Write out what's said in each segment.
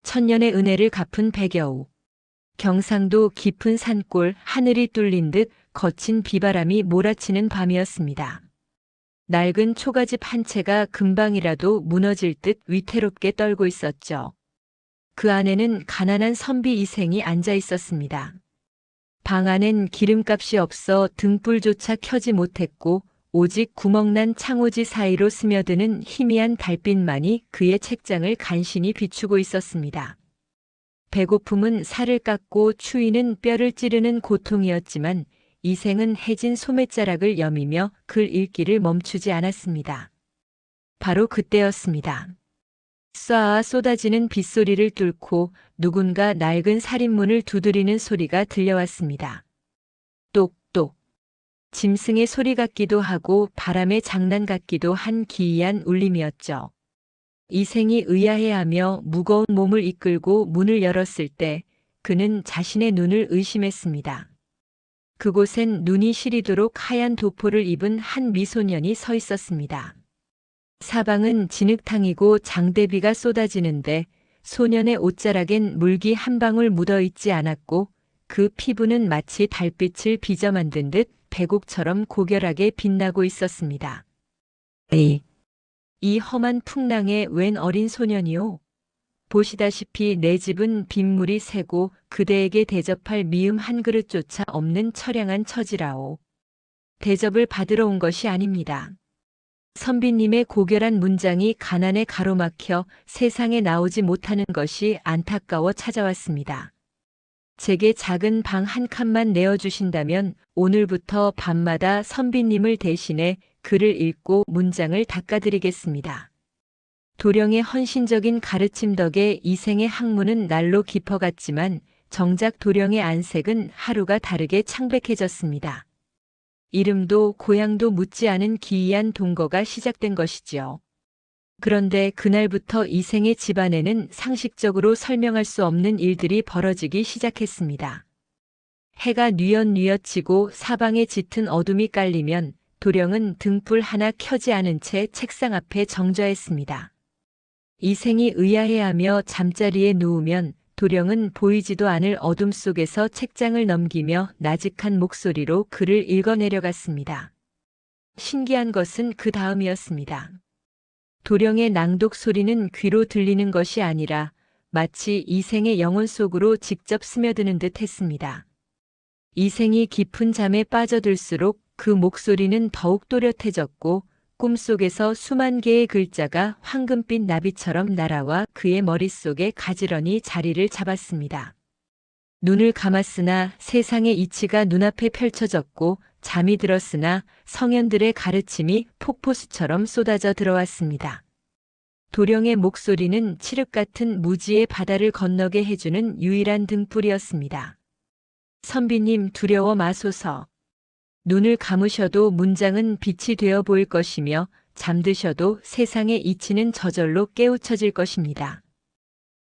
천년의 은혜를 갚은 백여우. 경상도 깊은 산골 하늘이 뚫린 듯 거친 비바람이 몰아치는 밤이었습니다. 낡은 초가집 한 채가 금방이라도 무너질 듯 위태롭게 떨고 있었죠. 그 안에는 가난한 선비 이생이 앉아 있었습니다. 방 안엔 기름값이 없어 등불조차 켜지 못했고 오직 구멍난 창호지 사이로 스며드는 희미한 달빛만이 그의 책장을 간신히 비추고 있었습니다. 배고픔은 살을 깎고 추위는 뼈를 찌르는 고통이었지만 이생은 해진 소매자락을 여미며 글 읽기를 멈추지 않았습니다. 바로 그때였습니다. 쏴아 쏟아지는 빗소리를 뚫고 누군가 낡은 살인문을 두드리는 소리가 들려왔습니다. 똑똑. 짐승의 소리 같기도 하고 바람의 장난 같기도 한 기이한 울림이었죠. 이생이 의아해하며 무거운 몸을 이끌고 문을 열었을 때 그는 자신의 눈을 의심했습니다. 그곳엔 눈이 시리도록 하얀 도포를 입은 한 미소년이 서 있었습니다. 사방은 진흙탕이고 장대비가 쏟아지는데 소년의 옷자락엔 물기 한 방울 묻어 있지 않았고 그 피부는 마치 달빛을 빚어 만든 듯 백옥처럼 고결하게 빛나고 있었습니다. 이 험한 풍랑에 웬 어린 소년이요? 보시다시피 내 집은 빗물이 새고 그대에게 대접할 미음 한 그릇조차 없는 처량한 처지라오. 대접을 받으러 온 것이 아닙니다. 선비님의 고결한 문장이 가난에 가로막혀 세상에 나오지 못하는 것이 안타까워 찾아왔습니다. 제게 작은 방 한 칸만 내어주신다면 오늘부터 밤마다 선비님을 대신해 글을 읽고 문장을 닦아드리겠습니다. 도령의 헌신적인 가르침 덕에 이생의 학문은 날로 깊어갔지만 정작 도령의 안색은 하루가 다르게 창백해졌습니다. 이름도 고향도 묻지 않은 기이한 동거가 시작된 것이지요. 그런데 그날부터 이생의 집안에는 상식적으로 설명할 수 없는 일들이 벌어지기 시작했습니다. 해가 뉘엿뉘엿 지고 사방에 짙은 어둠이 깔리면 도령은 등불 하나 켜지 않은 채 책상 앞에 정좌했습니다. 이생이 의아해하며 잠자리에 누우면 도령은 보이지도 않을 어둠 속에서 책장을 넘기며 나직한 목소리로 글을 읽어내려갔습니다. 신기한 것은 그 다음이었습니다. 도령의 낭독 소리는 귀로 들리는 것이 아니라 마치 이생의 영혼 속으로 직접 스며드는 듯 했습니다. 이생이 깊은 잠에 빠져들수록 그 목소리는 더욱 또렷해졌고 꿈속에서 수만 개의 글자가 황금빛 나비처럼 날아와 그의 머릿속에 가지런히 자리를 잡았습니다. 눈을 감았으나 세상의 이치가 눈앞에 펼쳐졌고 잠이 들었으나 성현들의 가르침이 폭포수처럼 쏟아져 들어왔습니다. 도령의 목소리는 칠흑 같은 무지의 바다를 건너게 해주는 유일한 등불이었습니다. 선비님 두려워 마소서. 눈을 감으셔도 문장은 빛이 되어 보일 것이며 잠드셔도 세상의 이치는 저절로 깨우쳐질 것입니다.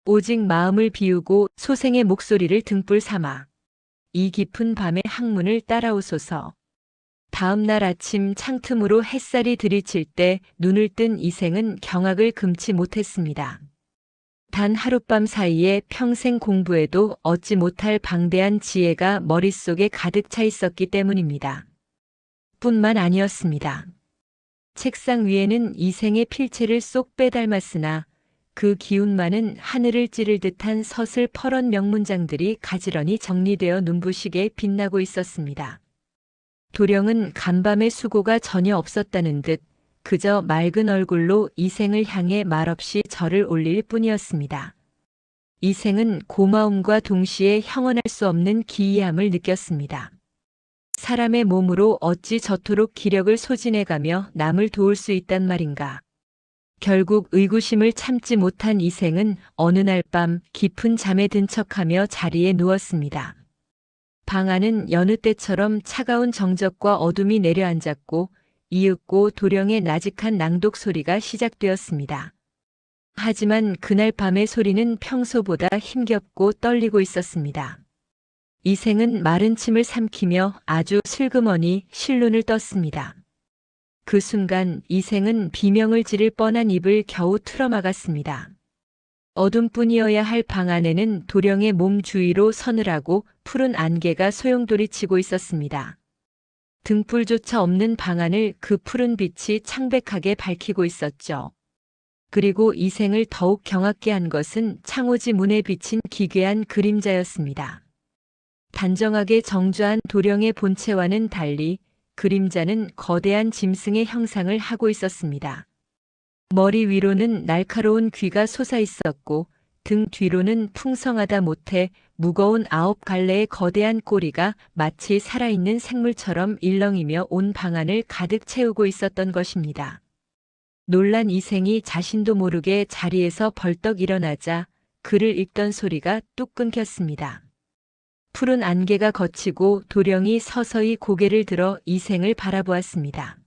오직 마음을 비우고 소생의 목소리를 등불 삼아 이 깊은 밤의 학문을 따라오소서. 다음 날 아침 창틈으로 햇살이 들이칠 때 눈을 뜬 이생은 경악을 금치 못했습니다. 단 하룻밤 사이에 평생 공부해도 얻지 못할 방대한 지혜가 머릿속에 가득 차 있었기 때문입니다. 뿐만 아니었습니다. 책상 위에는 이생의 필체를 쏙 빼닮았으나 그 기운만은 하늘을 찌를 듯한 서슬퍼런 명문장들이 가지런히 정리되어 눈부시게 빛나고 있었습니다. 도령은 간밤의 수고가 전혀 없었다는 듯 그저 맑은 얼굴로 이생을 향해 말없이 절을 올릴 뿐이었습니다. 이생은 고마움과 동시에 형언할 수 없는 기이함을 느꼈습니다. 사람의 몸으로 어찌 저토록 기력을 소진해가며 남을 도울 수 있단 말인가. 결국 의구심을 참지 못한 이생은 어느 날 밤 깊은 잠에 든 척하며 자리에 누웠습니다. 방 안은 여느 때처럼 차가운 정적과 어둠이 내려앉았고 이윽고 도령의 나직한 낭독 소리가 시작되었습니다. 하지만 그날 밤의 소리는 평소보다 힘겹고 떨리고 있었습니다. 이생은 마른 침을 삼키며 아주 슬그머니 실눈을 떴습니다. 그 순간 이생은 비명을 지를 뻔한 입을 겨우 틀어막았습니다. 어둠뿐이어야 할 방 안에는 도령의 몸 주위로 서늘하고 푸른 안개가 소용돌이치고 있었습니다. 등불조차 없는 방 안을 그 푸른 빛이 창백하게 밝히고 있었죠. 그리고 이생을 더욱 경악게 한 것은 창호지 문에 비친 기괴한 그림자였습니다. 단정하게 정좌한 도령의 본체와는 달리 그림자는 거대한 짐승의 형상을 하고 있었습니다. 머리 위로는 날카로운 귀가 솟아 있었고 등 뒤로는 풍성하다 못해 무거운 9갈래의 거대한 꼬리가 마치 살아있는 생물처럼 일렁이며 온 방 안을 가득 채우고 있었던 것입니다. 놀란 이생이 자신도 모르게 자리에서 벌떡 일어나자 글을 읽던 소리가 뚝 끊겼습니다. 푸른 안개가 걷히고 도령이 서서히 고개를 들어 이생을 바라보았습니다.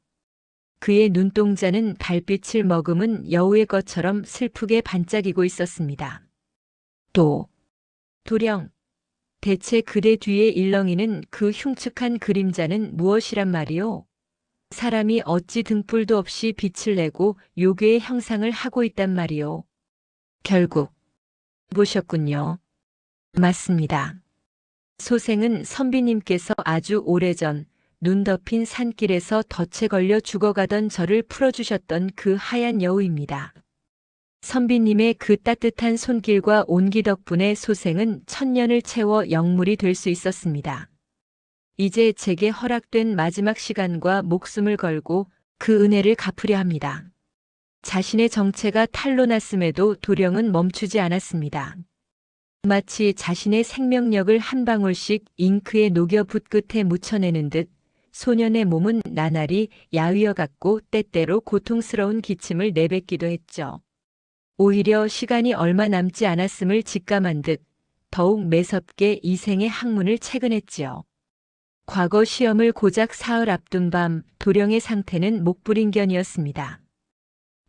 그의 눈동자는 달빛을 머금은 여우의 것처럼 슬프게 반짝이고 있었습니다. 또, 도령, 대체 그대 뒤에 일렁이는 그 흉측한 그림자는 무엇이란 말이오? 사람이 어찌 등불도 없이 빛을 내고 요괴의 형상을 하고 있단 말이오. 결국 보셨군요. 맞습니다. 소생은 선비님께서 아주 오래전 눈 덮인 산길에서 덫에 걸려 죽어가던 저를 풀어주셨던 그 하얀 여우입니다. 선비님의 그 따뜻한 손길과 온기 덕분에 소생은 1000년을 채워 영물이 될 수 있었습니다. 이제 제게 허락된 마지막 시간과 목숨을 걸고 그 은혜를 갚으려 합니다. 자신의 정체가 탄로났음에도 도령은 멈추지 않았습니다. 마치 자신의 생명력을 한 방울씩 잉크에 녹여 붓끝에 묻혀내는 듯 소년의 몸은 나날이 야위어 갔고 때때로 고통스러운 기침을 내뱉기도 했죠. 오히려 시간이 얼마 남지 않았음을 직감한 듯 더욱 매섭게 이생의 학문을 채근했지요. 과거 시험을 고작 사흘 앞둔 밤 도령의 상태는 목불인견이었습니다.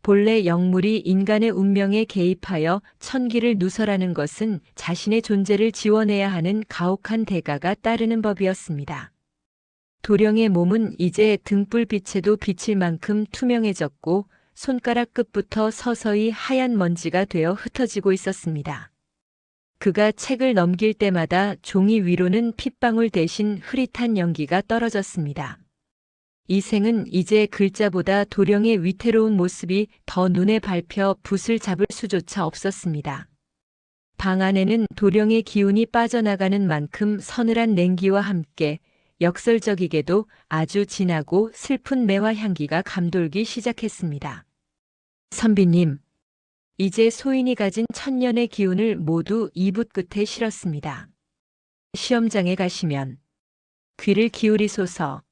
본래 영물이 인간의 운명에 개입하여 천기를 누설하는 것은 자신의 존재를 지워내야 하는 가혹한 대가가 따르는 법이었습니다. 도령의 몸은 이제 등불빛에도 비칠 만큼 투명해졌고 손가락 끝부터 서서히 하얀 먼지가 되어 흩어지고 있었습니다. 그가 책을 넘길 때마다 종이 위로는 핏방울 대신 흐릿한 연기가 떨어졌습니다. 이생은 이제 글자보다 도령의 위태로운 모습이 더 눈에 밟혀 붓을 잡을 수조차 없었습니다. 방 안에는 도령의 기운이 빠져나가는 만큼 서늘한 냉기와 함께 역설적이게도 아주 진하고 슬픈 매화 향기가 감돌기 시작했습니다. 선비님, 이제 소인이 가진 1000년의 기운을 모두 이 붓 끝에 실었습니다. 시험장에 가시면 귀를 기울이소서.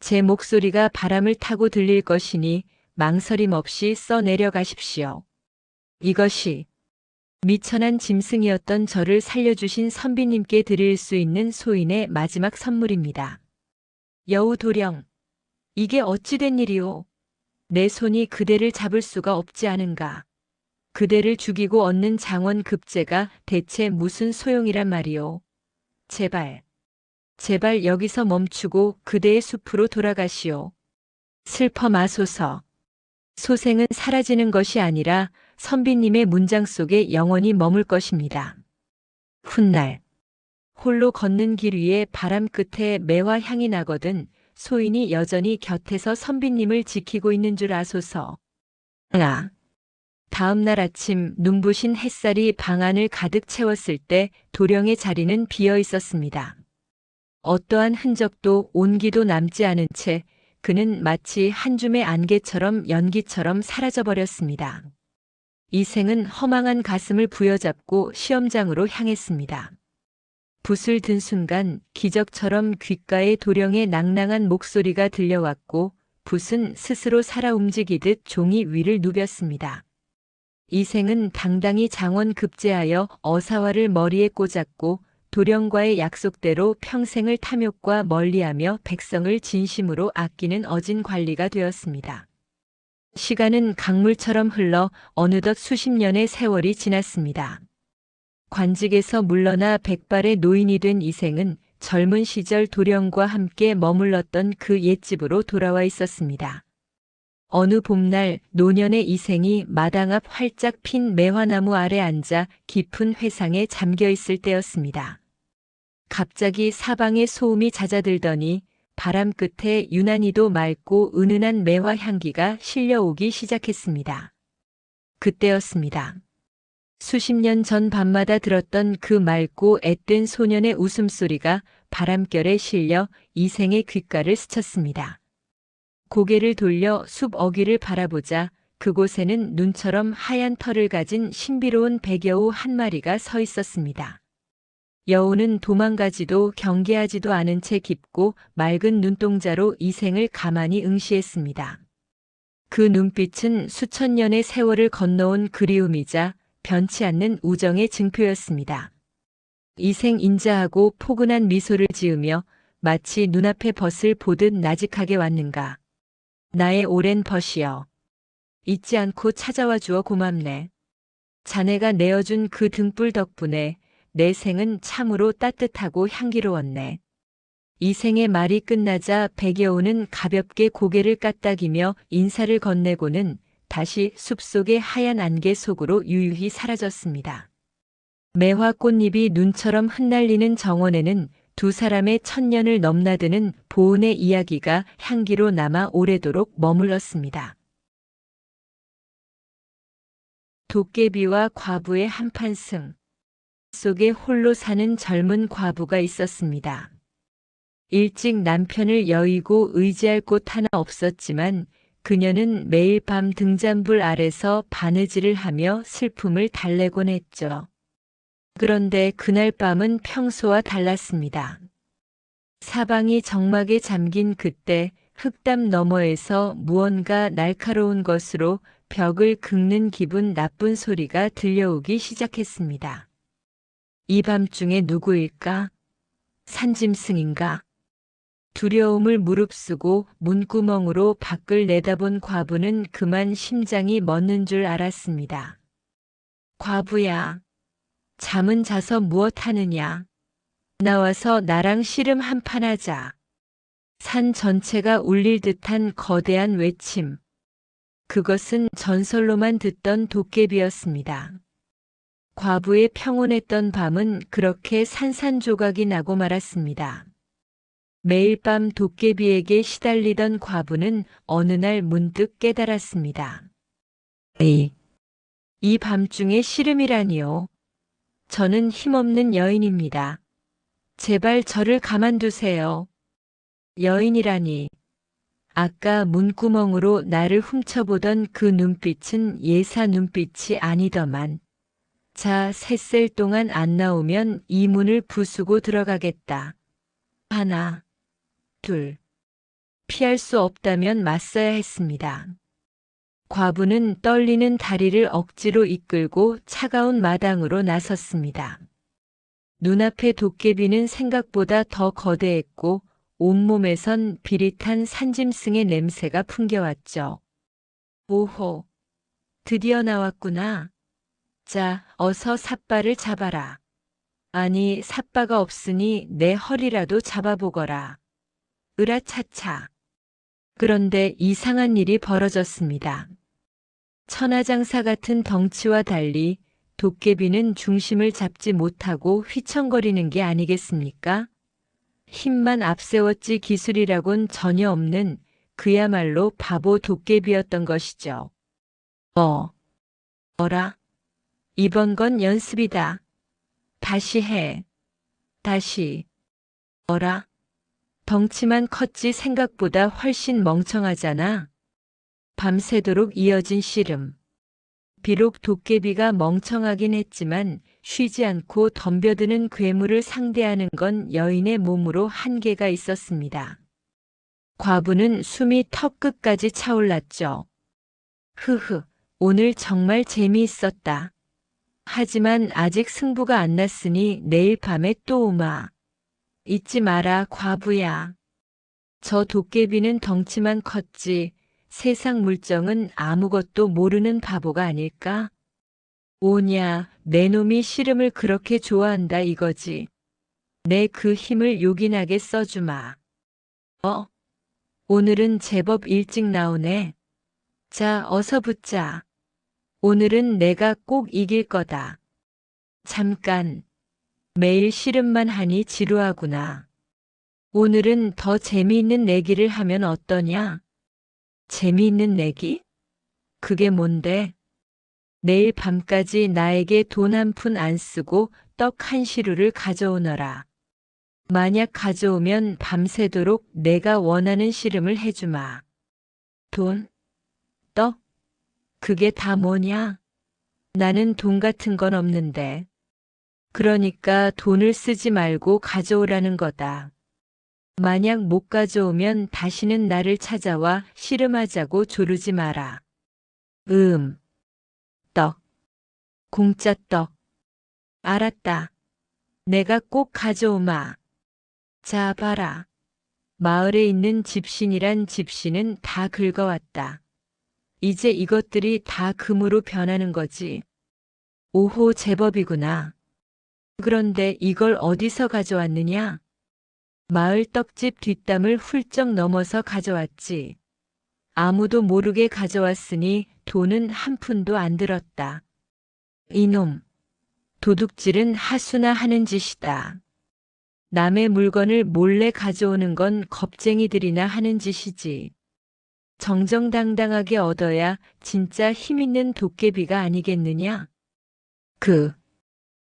제 목소리가 바람을 타고 들릴 것이니 망설임 없이 써내려 가십시오. 이것이 미천한 짐승이었던 저를 살려주신 선비님께 드릴 수 있는 소인의 마지막 선물입니다. 여우 도령, 이게 어찌 된 일이오? 내 손이 그대를 잡을 수가 없지 않은가? 그대를 죽이고 얻는 장원 급제가 대체 무슨 소용이란 말이오? 제발, 제발 여기서 멈추고 그대의 숲으로 돌아가시오. 슬퍼 마소서. 소생은 사라지는 것이 아니라 선비님의 문장 속에 영원히 머물 것입니다. 훗날 홀로 걷는 길 위에 바람 끝에 매화 향이 나거든 소인이 여전히 곁에서 선비님을 지키고 있는 줄 아소서. 다음 날 아침 눈부신 햇살이 방 안을 가득 채웠을 때 도령의 자리는 비어 있었습니다. 어떠한 흔적도 온기도 남지 않은 채 그는 마치 한 줌의 안개처럼 연기처럼 사라져버렸습니다. 이생은 허망한 가슴을 부여잡고 시험장으로 향했습니다. 붓을 든 순간 기적처럼 귓가에 도령의 낭낭한 목소리가 들려왔고 붓은 스스로 살아 움직이듯 종이 위를 누볐습니다. 이생은 당당히 장원 급제하여 어사화를 머리에 꽂았고 도령과의 약속대로 평생을 탐욕과 멀리하며 백성을 진심으로 아끼는 어진 관리가 되었습니다. 시간은 강물처럼 흘러 어느덧 수십 년의 세월이 지났습니다. 관직에서 물러나 백발의 노인이 된 이생은 젊은 시절 도령과 함께 머물렀던 그 옛집으로 돌아와 있었습니다. 어느 봄날 노년의 이생이 마당 앞 활짝 핀 매화나무 아래 앉아 깊은 회상에 잠겨 있을 때였습니다. 갑자기 사방에 소음이 잦아들더니 바람 끝에 유난히도 맑고 은은한 매화 향기가 실려오기 시작했습니다. 그때였습니다. 수십 년 전 밤마다 들었던 그 맑고 앳된 소년의 웃음소리가 바람결에 실려 이생의 귓가를 스쳤습니다. 고개를 돌려 숲 어귀를 바라보자 그곳에는 눈처럼 하얀 털을 가진 신비로운 백여우 한 마리가 서 있었습니다. 여우는 도망가지도 경계하지도 않은 채 깊고 맑은 눈동자로 이생을 가만히 응시했습니다. 그 눈빛은 수천 년의 세월을 건너온 그리움이자 변치 않는 우정의 증표였습니다. 이생 인자하고 포근한 미소를 지으며 마치 눈앞의 벗을 보듯 나직하게 왔는가. 나의 오랜 벗이여. 잊지 않고 찾아와 주어 고맙네. 자네가 내어준 그 등불 덕분에 내 생은 참으로 따뜻하고 향기로웠네. 이생의 말이 끝나자 백여우는 가볍게 고개를 까딱이며 인사를 건네고는 다시 숲속의 하얀 안개 속으로 유유히 사라졌습니다. 매화 꽃잎이 눈처럼 흩날리는 정원에는 두 사람의 천년을 넘나드는 보은의 이야기가 향기로 남아 오래도록 머물렀습니다. 도깨비와 과부의 한판승. 속에 홀로 사는 젊은 과부가 있었습니다. 일찍 남편을 여의고 의지할 곳 하나 없었지만 그녀는 매일 밤 등잔불 아래서 바느질을 하며 슬픔을 달래곤 했죠. 그런데 그날 밤은 평소와 달랐습니다. 사방이 적막에 잠긴 그때 흙담 너머에서 무언가 날카로운 것으로 벽을 긁는 기분 나쁜 소리가 들려오기 시작했습니다. 이 밤중에 누구일까? 산짐승인가? 두려움을 무릅쓰고 문구멍으로 밖을 내다본 과부는 그만 심장이 멎는 줄 알았습니다. 과부야, 잠은 자서 무엇 하느냐? 나와서 나랑 씨름 한판 하자. 산 전체가 울릴 듯한 거대한 외침. 그것은 전설로만 듣던 도깨비였습니다. 과부의 평온했던 밤은 그렇게 산산조각이 나고 말았습니다. 매일 밤 도깨비에게 시달리던 과부는 어느 날 문득 깨달았습니다. 이 밤중에 씨름이라니요. 저는 힘없는 여인입니다. 제발 저를 가만두세요. 여인이라니. 아까 문구멍으로 나를 훔쳐보던 그 눈빛은 예사 눈빛이 아니더만. 자, 셋셀 동안 안 나오면 이 문을 부수고 들어가겠다. 하나, 둘. 피할 수 없다면 맞서야 했습니다. 과부는 떨리는 다리를 억지로 이끌고 차가운 마당으로 나섰습니다. 눈앞의 도깨비는 생각보다 더 거대했고 온몸에선 비릿한 산짐승의 냄새가 풍겨왔죠. 오호, 드디어 나왔구나. 자, 어서 삿발을 잡아라. 아니, 삿바가 없으니 내 허리라도 잡아보거라. 으라차차. 그런데 이상한 일이 벌어졌습니다. 천하장사 같은 덩치와 달리 도깨비는 중심을 잡지 못하고 휘청거리는 게 아니겠습니까? 힘만 앞세웠지 기술이라곤 전혀 없는 그야말로 바보 도깨비였던 것이죠. 어라? 이번 건 연습이다. 다시 해. 다시. 어라? 덩치만 컸지 생각보다 훨씬 멍청하잖아. 밤새도록 이어진 씨름. 비록 도깨비가 멍청하긴 했지만 쉬지 않고 덤벼드는 괴물을 상대하는 건 여인의 몸으로 한계가 있었습니다. 과부는 숨이 턱끝까지 차올랐죠. 흐흐, 오늘 정말 재미있었다. 하지만 아직 승부가 안 났으니 내일 밤에 또 오마. 잊지 마라, 과부야. 저 도깨비는 덩치만 컸지 세상 물정은 아무것도 모르는 바보가 아닐까? 오냐, 내 놈이 씨름을 그렇게 좋아한다 이거지. 내 그 힘을 요긴하게 써주마. 오늘은 제법 일찍 나오네. 자, 어서 붙자. 오늘은 내가 꼭 이길 거다. 잠깐. 매일 씨름만 하니 지루하구나. 오늘은 더 재미있는 내기를 하면 어떠냐? 재미있는 내기? 그게 뭔데? 내일 밤까지 나에게 돈 한 푼 안 쓰고 떡 한 시루를 가져오너라. 만약 가져오면 밤새도록 내가 원하는 씨름을 해주마. 돈? 떡? 그게 다 뭐냐? 나는 돈 같은 건 없는데. 그러니까 돈을 쓰지 말고 가져오라는 거다. 만약 못 가져오면 다시는 나를 찾아와 씨름하자고 조르지 마라. 떡. 공짜 떡. 알았다. 내가 꼭 가져오마. 자, 봐라. 마을에 있는 집신이란 집신은 다 긁어왔다. 이제 이것들이 다 금으로 변하는 거지. 오호, 제법이구나. 그런데 이걸 어디서 가져왔느냐? 마을 떡집 뒷담을 훌쩍 넘어서 가져왔지. 아무도 모르게 가져왔으니 돈은 한 푼도 안 들었다. 이놈, 도둑질은 하수나 하는 짓이다. 남의 물건을 몰래 가져오는 건 겁쟁이들이나 하는 짓이지. 정정당당하게 얻어야 진짜 힘있는 도깨비가 아니겠느냐?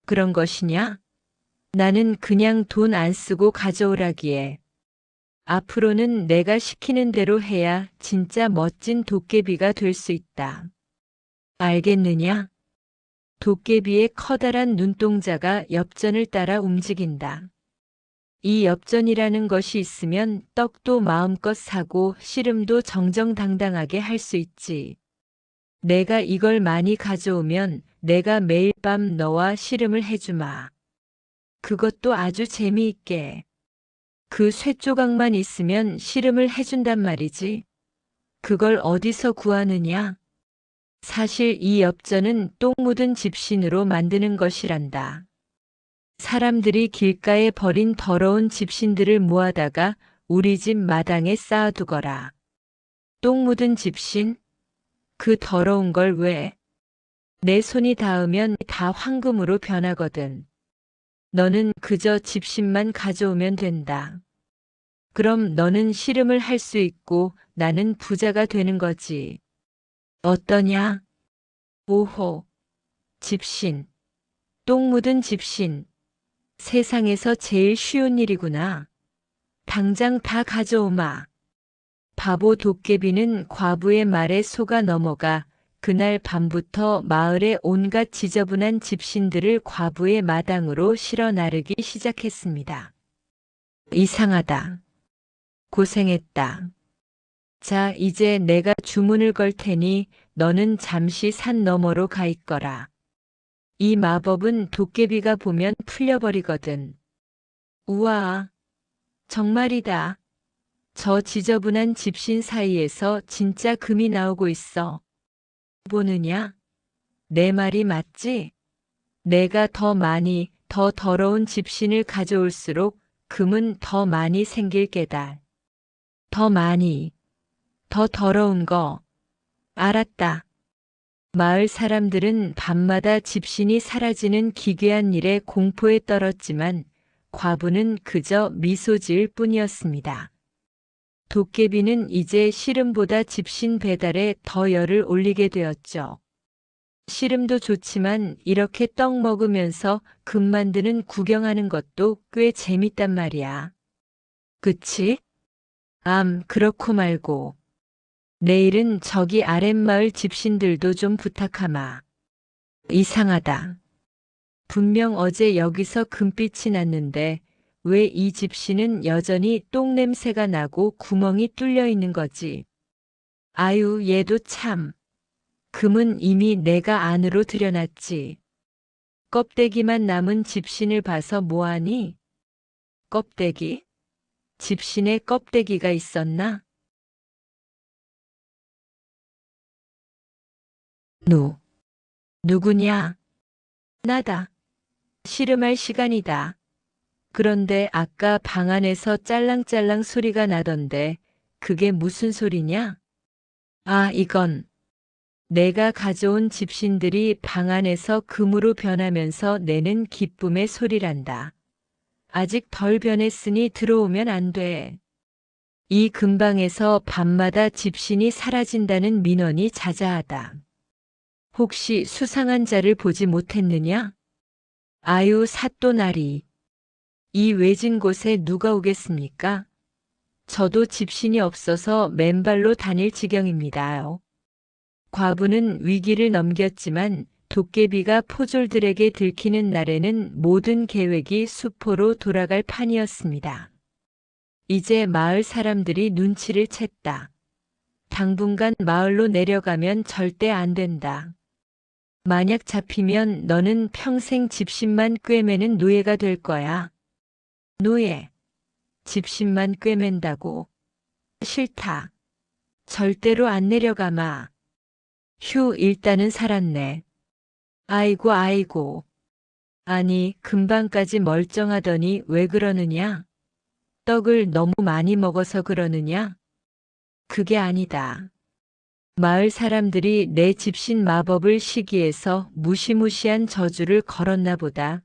그런 것이냐? 나는 그냥 돈 안 쓰고 가져오라기에. 앞으로는 내가 시키는 대로 해야 진짜 멋진 도깨비가 될 수 있다. 알겠느냐? 도깨비의 커다란 눈동자가 엽전을 따라 움직인다. 이 엽전이라는 것이 있으면 떡도 마음껏 사고 씨름도 정정당당하게 할 수 있지. 내가 이걸 많이 가져오면 내가 매일 밤 너와 씨름을 해주마. 그것도 아주 재미있게. 그 쇠조각만 있으면 씨름을 해준단 말이지. 그걸 어디서 구하느냐? 사실 이 엽전은 똥 묻은 집신으로 만드는 것이란다. 사람들이 길가에 버린 더러운 집신들을 모아다가 우리 집 마당에 쌓아두거라. 똥 묻은 집신? 그 더러운 걸 왜? 내 손이 닿으면 다 황금으로 변하거든. 너는 그저 집신만 가져오면 된다. 그럼 너는 씨름을 할 수 있고 나는 부자가 되는 거지. 어떠냐? 오호, 집신. 똥 묻은 집신. 세상에서 제일 쉬운 일이구나. 당장 다 가져오마. 바보 도깨비는 과부의 말에 속아 넘어가 그날 밤부터 마을의 온갖 지저분한 집신들을 과부의 마당으로 실어 나르기 시작했습니다. 이상하다. 고생했다. 자, 이제 내가 주문을 걸 테니 너는 잠시 산 너머로 가 있거라. 이 마법은 도깨비가 보면 풀려버리거든. 우와, 정말이다. 저 지저분한 집신 사이에서 진짜 금이 나오고 있어. 보느냐? 내 말이 맞지? 내가 더 많이, 더 더러운 집신을 가져올수록 금은 더 많이 생길 게다. 더 많이, 더 더러운 거. 알았다. 마을 사람들은 밤마다 집신이 사라지는 기괴한 일에 공포에 떨었지만 과부는 그저 미소 지을 뿐이었습니다. 도깨비는 이제 씨름보다 집신 배달에 더 열을 올리게 되었죠. 씨름도 좋지만 이렇게 떡 먹으면서 금 만드는 구경하는 것도 꽤 재밌단 말이야. 그치? 그렇고 말고. 내일은 저기 아랫마을 집신들도 좀 부탁하마. 이상하다. 분명 어제 여기서 금빛이 났는데 왜 이 집신은 여전히 똥 냄새가 나고 구멍이 뚫려 있는 거지? 아유, 얘도 참. 금은 이미 내가 안으로 들여놨지. 껍데기만 남은 집신을 봐서 뭐하니? 껍데기? 집신에 껍데기가 있었나? 누구냐? 나다. 씨름할 시간이다. 그런데 아까 방 안에서 짤랑짤랑 소리가 나던데 그게 무슨 소리냐? 아, 이건 내가 가져온 집신들이 방 안에서 금으로 변하면서 내는 기쁨의 소리란다. 아직 덜 변했으니 들어오면 안 돼. 이 근방에서 밤마다 집신이 사라진다는 민원이 자자하다. 혹시 수상한 자를 보지 못했느냐? 아유, 사또나리. 이 외진 곳에 누가 오겠습니까? 저도 집신이 없어서 맨발로 다닐 지경입니다요. 과부는 위기를 넘겼지만 도깨비가 포졸들에게 들키는 날에는 모든 계획이 수포로 돌아갈 판이었습니다. 이제 마을 사람들이 눈치를 챘다. 당분간 마을로 내려가면 절대 안 된다. 만약 잡히면 너는 평생 집신만 꿰매는 노예가 될 거야. 노예. 집신만 꿰맨다고. 싫다. 절대로 안 내려가마. 휴, 일단은 살았네. 아이고, 아이고. 아니, 금방까지 멀쩡하더니 왜 그러느냐? 떡을 너무 많이 먹어서 그러느냐? 그게 아니다. 마을 사람들이 내 집신 마법을 시기해서 무시무시한 저주를 걸었나 보다.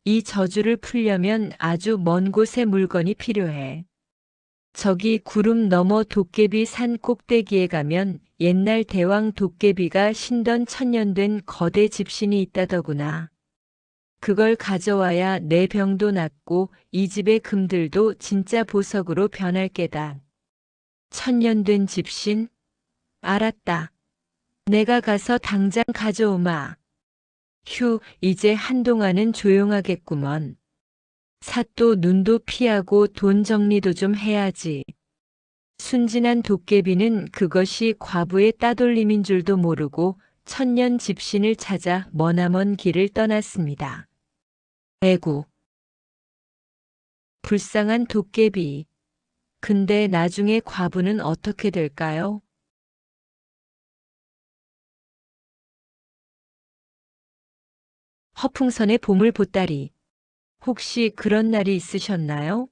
이 저주를 풀려면 아주 먼 곳에 물건이 필요해. 저기 구름 너머 도깨비 산 꼭대기에 가면 옛날 대왕 도깨비가 신던 천년된 거대 집신이 있다더구나. 그걸 가져와야 내 병도 낫고 이 집의 금들도 진짜 보석으로 변할 게다. 천년된 집신? 알았다. 내가 가서 당장 가져오마. 휴, 이제 한동안은 조용하겠구먼. 사또 눈도 피하고 돈 정리도 좀 해야지. 순진한 도깨비는 그것이 과부의 따돌림인 줄도 모르고 천년 집신을 찾아 머나먼 길을 떠났습니다. 에구. 불쌍한 도깨비. 근데 나중에 과부는 어떻게 될까요? 허풍선의 보물 보따리. 혹시 그런 날이 있으셨나요?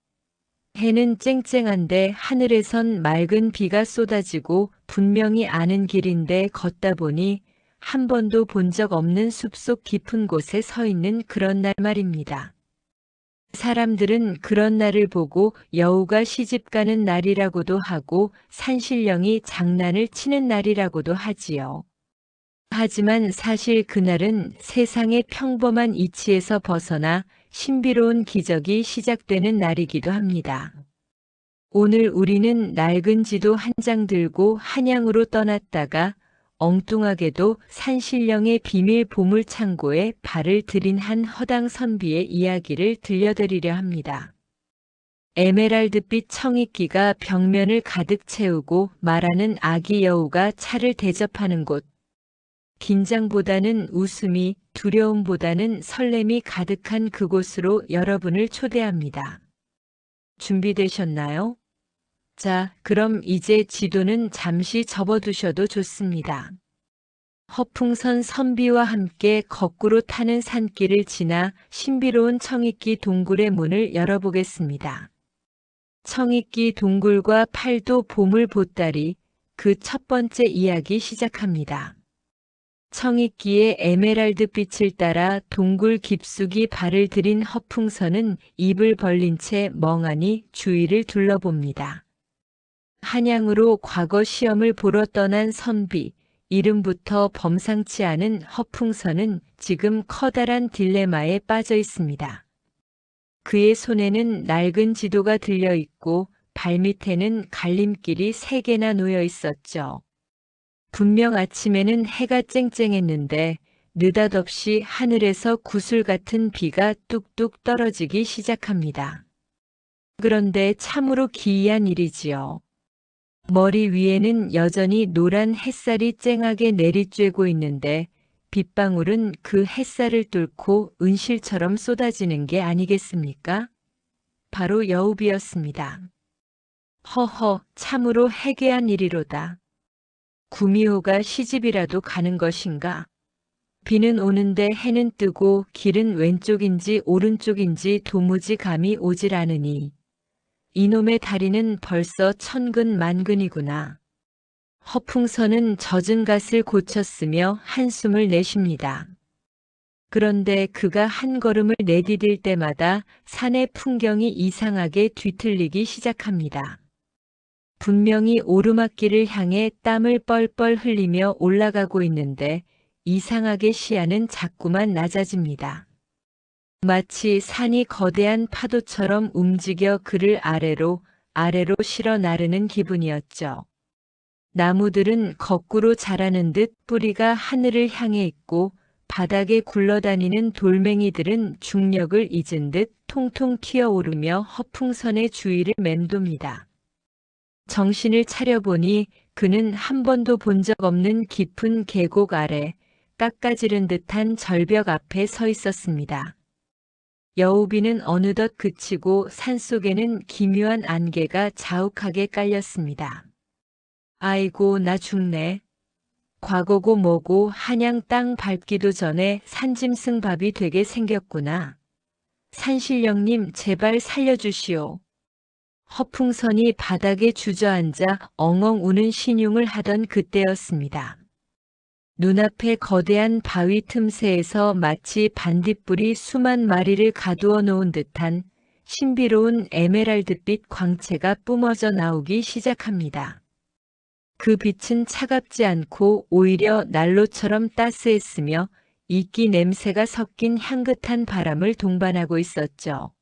해는 쨍쨍한데 하늘에선 맑은 비가 쏟아지고 분명히 아는 길인데 걷다 보니 한 번도 본 적 없는 숲속 깊은 곳에 서 있는 그런 날 말입니다. 사람들은 그런 날을 보고 여우가 시집가는 날이라고도 하고 산신령이 장난을 치는 날이라고도 하지요. 하지만 사실 그날은 세상의 평범한 이치에서 벗어나 신비로운 기적이 시작되는 날이기도 합니다. 오늘 우리는 낡은 지도 한 장 들고 한양으로 떠났다가 엉뚱하게도 산신령의 비밀 보물 창고에 발을 들인 한 허당 선비의 이야기를 들려드리려 합니다. 에메랄드빛 청익기가 벽면을 가득 채우고 말하는 아기 여우가 차를 대접하는 곳. 긴장보다는 웃음이, 두려움보다는 설렘이 가득한 그곳으로 여러분을 초대합니다. 준비되셨나요? 자, 그럼 이제 지도는 잠시 접어두셔도 좋습니다. 허풍선 선비와 함께 거꾸로 타는 산길을 지나 신비로운 청익기 동굴의 문을 열어보겠습니다. 청익기 동굴과 팔도 보물 보따리, 그 첫 번째 이야기 시작합니다. 청익기의 에메랄드 빛을 따라 동굴 깊숙이 발을 들인 허풍선은 입을 벌린 채 멍하니 주위를 둘러봅니다. 한양으로 과거 시험을 보러 떠난 선비, 이름부터 범상치 않은 허풍선은 지금 커다란 딜레마에 빠져 있습니다. 그의 손에는 낡은 지도가 들려 있고 발밑에는 갈림길이 3개나 놓여 있었죠. 분명 아침에는 해가 쨍쨍했는데 느닷없이 하늘에서 구슬 같은 비가 뚝뚝 떨어지기 시작합니다. 그런데 참으로 기이한 일이지요. 머리 위에는 여전히 노란 햇살이 쨍하게 내리쬐고 있는데 빗방울은 그 햇살을 뚫고 은실처럼 쏟아지는 게 아니겠습니까? 바로 여우비였습니다. 허허, 참으로 해괴한 일이로다. 구미호가 시집이라도 가는 것인가? 비는 오는데 해는 뜨고 길은 왼쪽인지 오른쪽인지 도무지 감이 오질 않으니 이놈의 다리는 벌써 천근만근이구나. 허풍선은 젖은 갓을 고쳤으며 한숨을 내쉽니다. 그런데 그가 한 걸음을 내디딜 때마다 산의 풍경이 이상하게 뒤틀리기 시작합니다. 분명히 오르막길을 향해 땀을 뻘뻘 흘리며 올라가고 있는데 이상하게 시야는 자꾸만 낮아집니다. 마치 산이 거대한 파도처럼 움직여 그를 아래로 실어 나르는 기분이었죠. 나무들은 거꾸로 자라는 듯 뿌리가 하늘을 향해 있고 바닥에 굴러다니는 돌멩이들은 중력을 잊은 듯 통통 튀어오르며 허풍선의 주위를 맴돕니다. 정신을 차려보니 그는 한 번도 본 적 없는 깊은 계곡 아래 깎아지른 듯한 절벽 앞에 서 있었습니다. 여우비는 어느덧 그치고 산속에는 기묘한 안개가 자욱하게 깔렸습니다. 아이고 나 죽네. 과거고 뭐고 한양 땅 밟기도 전에 산짐승밥이 되게 생겼구나. 산신령님 제발 살려주시오. 허풍선이 바닥에 주저앉아 엉엉 우는 신용을 하던 그때였습니다. 눈앞에 거대한 바위 틈새에서 마치 반딧불이 수만 마리를 가두어 놓은 듯한 신비로운 에메랄드빛 광채가 뿜어져 나오기 시작합니다. 그 빛은 차갑지 않고 오히려 난로처럼 따스했으며 이끼 냄새가 섞인 향긋한 바람을 동반하고 있었죠.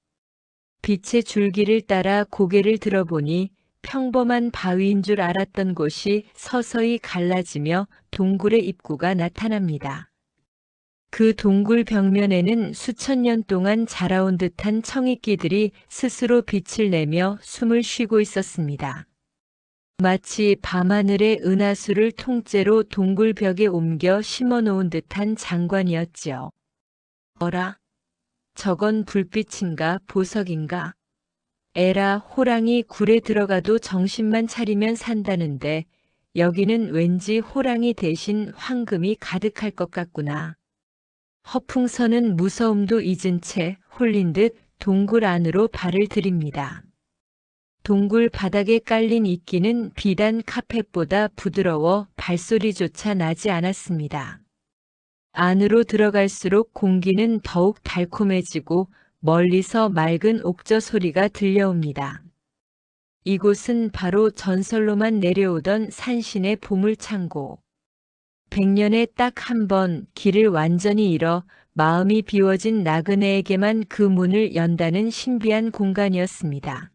빛의 줄기를 따라 고개를 들어보니 평범한 바위인 줄 알았던 곳이 서서히 갈라지며 동굴의 입구가 나타납니다. 그 동굴 벽면에는 수천 년 동안 자라온 듯한 청이끼들이 스스로 빛을 내며 숨을 쉬고 있었습니다. 마치 밤하늘의 은하수를 통째로 동굴 벽에 옮겨 심어놓은 듯한 장관이었지요. 어라? 저건 불빛인가 보석인가? 에라 호랑이 굴에 들어가도 정신만 차리면 산다는데 여기는 왠지 호랑이 대신 황금이 가득할 것 같구나. 허풍선은 무서움도 잊은 채 홀린 듯 동굴 안으로 발을 들입니다. 동굴 바닥에 깔린 이끼는 비단 카펫보다 부드러워 발소리조차 나지 않았습니다. 안으로 들어갈수록 공기는 더욱 달콤해지고 멀리서 맑은 옥저 소리가 들려옵니다. 이곳은 바로 전설로만 내려오던 산신의 보물창고. 100년에 딱 한 번 길을 완전히 잃어 마음이 비워진 나그네에게만 그 문을 연다는 신비한 공간이었습니다.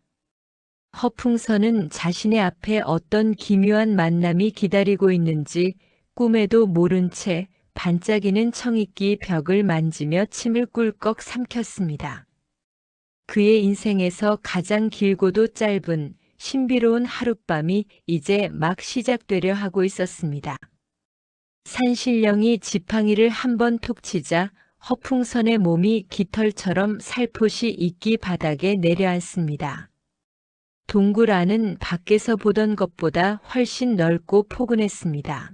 허풍선은 자신의 앞에 어떤 기묘한 만남이 기다리고 있는지 꿈에도 모른 채 반짝이는 청이끼 벽을 만지며 침을 꿀꺽 삼켰습니다. 그의 인생에서 가장 길고도 짧은 신비로운 하룻밤이 이제 막 시작되려 하고 있었습니다. 산신령이 지팡이를 한 번 톡 치자 허풍선의 몸이 깃털처럼 살포시 이끼 바닥에 내려앉습니다. 동굴 안은 밖에서 보던 것보다 훨씬 넓고 포근했습니다.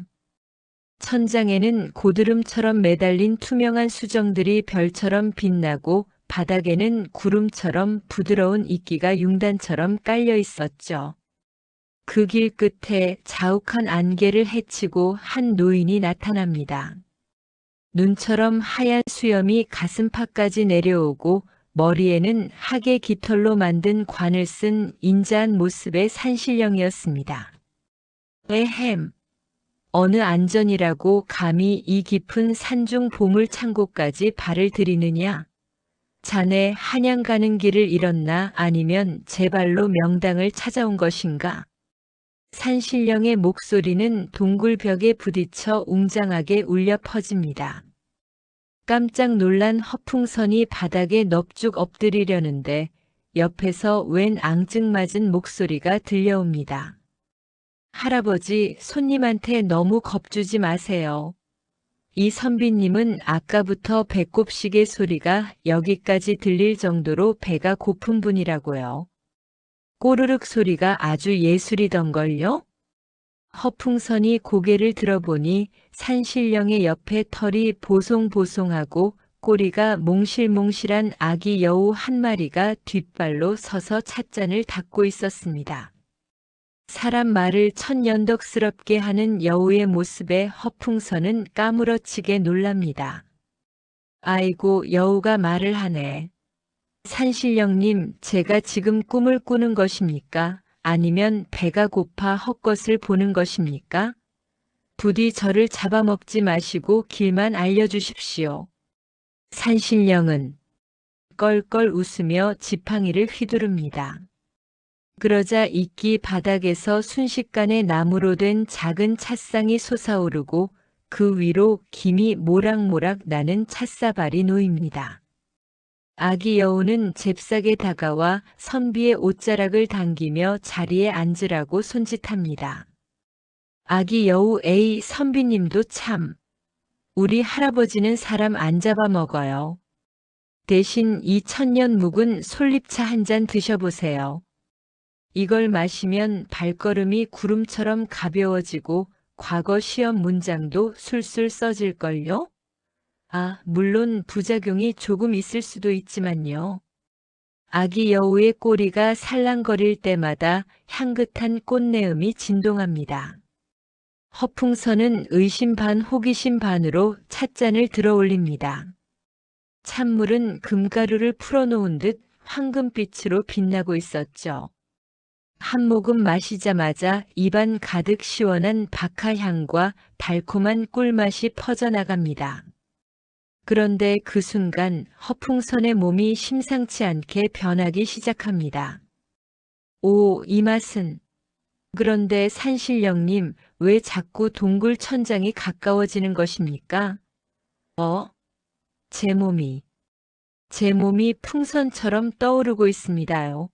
천장에는 고드름처럼 매달린 투명한 수정들이 별처럼 빛나고 바닥에는 구름처럼 부드러운 이끼가 융단처럼 깔려 있었죠. 그 길 끝에 자욱한 안개를 헤치고 한 노인이 나타납니다. 눈처럼 하얀 수염이 가슴팍까지 내려오고 머리에는 하계 깃털로 만든 관을 쓴 인자한 모습의 산신령이었습니다. 에헴, 어느 안전이라고 감히 이 깊은 산중 보물 창고까지 발을 들이느냐? 자네 한양 가는 길을 잃었나 아니면 제 발로 명당을 찾아온 것인가? 산신령의 목소리는 동굴 벽에 부딪혀 웅장하게 울려 퍼집니다. 깜짝 놀란 허풍선이 바닥에 넙죽 엎드리려는데 옆에서 웬 앙증맞은 목소리가 들려옵니다. 할아버지, 손님한테 너무 겁주지 마세요. 이 선비님은 아까부터 배꼽시계 소리가 여기까지 들릴 정도로 배가 고픈 분이라고요. 꼬르륵 소리가 아주 예술이던걸요? 허풍선이 고개를 들어보니 산신령의 옆에 털이 보송보송하고 꼬리가 몽실몽실한 아기 여우 한 마리가 뒷발로 서서 찻잔을 닦고 있었습니다. 사람 말을 천연덕스럽게 하는 여우의 모습에 허풍선은 까무러치게 놀랍니다. 아이고, 여우가 말을 하네. 산신령님, 제가 지금 꿈을 꾸는 것입니까? 아니면 배가 고파 헛것을 보는 것입니까? 부디 저를 잡아먹지 마시고 길만 알려주십시오. 산신령은 껄껄 웃으며 지팡이를 휘두릅니다. 그러자 이끼 바닥에서 순식간에 나무로 된 작은 찻상이 솟아오르고 그 위로 김이 모락모락 나는 찻사발이 놓입니다. 아기 여우는 잽싸게 다가와 선비의 옷자락을 당기며 자리에 앉으라고 손짓합니다. 아기 여우 에이, 선비님도 참. 우리 할아버지는 사람 안 잡아먹어요. 대신 이 천년 묵은 솔잎차 한 잔 드셔보세요. 이걸 마시면 발걸음이 구름처럼 가벼워지고 과거 시험 문장도 술술 써질걸요? 아, 물론 부작용이 조금 있을 수도 있지만요. 아기 여우의 꼬리가 살랑거릴 때마다 향긋한 꽃내음이 진동합니다. 허풍선은 의심 반 호기심 반으로 찻잔을 들어 올립니다. 찬물은 금가루를 풀어놓은 듯 황금빛으로 빛나고 있었죠. 한 모금 마시자마자 입안 가득 시원한 박하향과 달콤한 꿀맛이 퍼져나갑니다. 그런데 그 순간 허풍선의 몸이 심상치 않게 변하기 시작합니다. 오, 이 맛은. 그런데 산신령님, 왜 자꾸 동굴 천장이 가까워지는 것입니까? 제 몸이 풍선처럼 떠오르고 있습니다요.